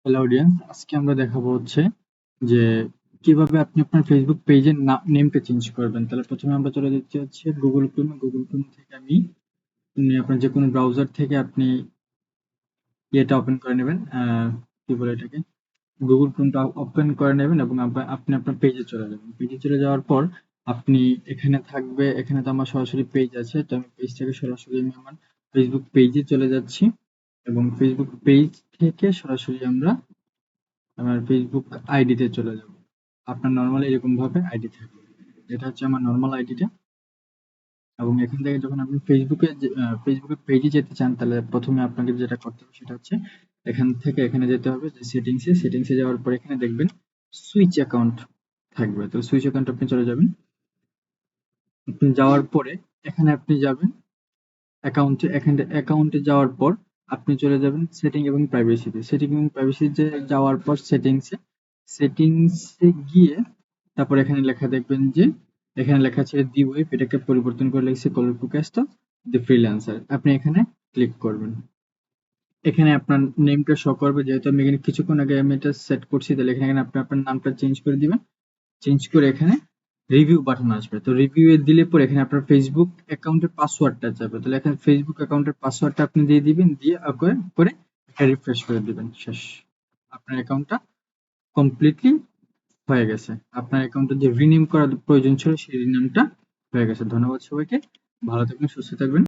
Hello audience, আজকে আমরা দেখাবো হচ্ছে যে কিভাবে আপনি আপনার ফেসবুক পেজের নেমটা চেঞ্জ করবেন। তাহলে প্রথমে আমরা চলে যাচ্ছি হচ্ছে গুগল ক্রোম থেকে আপনার যে কোনো ব্রাউজার থেকে আপনি এটা ওপেন করে নেবেন, কি বলে এটাকে, গুগল ক্রোমটা ওপেন করে নেবেন এবং আপনি আপনার পেজে চলে যাবেন। পেজে চলে যাওয়ার পর আপনি এখানে তো আমার সরাসরি পেজ আছে, তো আমি পেজ থেকে সরাসরি আমি আমার ফেসবুক পেজে চলে যাচ্ছি এবং ফেসবুক পেজ থেকে সরাসরি আমরা আমার ফেসবুক আইডিতে চলে যাব। আপনার নরমালি এরকম ভাবে আইডি থাকবে। এটা হচ্ছে আমার নরমাল আইডিটা। এবং এখান থেকে যখন আপনি ফেসবুকের পেজে যেতে চান, তাহলে প্রথমে আপনাকে যেটা করতে হবে সেটা হচ্ছে এখান থেকে এখানে যেতে হবে, যে সেটিংসে যাওয়ার পর এখানে দেখবেন সুইচ অ্যাকাউন্ট থাকবে। তো সুইচ অ্যাকাউন্ট আপনি চলে যাবেন। আপনি যাওয়ার পরে এখানে আপনি যাবেন অ্যাকাউন্টে যাওয়ার পর আপনি চলে যাবেন সেটিং এবং প্রাইভেসিতে যাওয়ার পর সেটিংসে গিয়ে তারপর এখানে লেখা দেখবেন যে এখানে লেখা আছে দি ওয়েব, এটাকে পরিবর্তন করে লিখছে KollulTheWave দি ফ্রিল্যান্সার। আপনি এখানে ক্লিক করবেন। এখানে আপনার নেমটা শো করবে, যেহেতু আমি এখানে কিছুক্ষণ আগে আমি এটা সেট করছি, তাহলে এখানে আপনি আপনার নামটা চেঞ্জ করে দিবেন। চেঞ্জ করে এখানে রিভিউ বাটন আসবে, তো রিভিউ এ দিলে পরে এখানে আপনার ফেসবুক অ্যাকাউন্টের পাসওয়ার্ডটা যাবে। তাহলে এখানে ফেসবুক অ্যাকাউন্টের পাসওয়ার্ডটা আপনি দিয়ে দিবেন, দিয়ে করে রিফ্রেশ করে দিবেন। শেষ, আপনার অ্যাকাউন্টটা কমপ্লিটলি হয়ে গেছে। আপনার অ্যাকাউন্টে যে রিনেম করার প্রয়োজন ছিল সেই রিনেমটা হয়ে গেছে। ধন্যবাদ সবাইকে, ভালো থাকবেন, সুস্থ থাকবেন।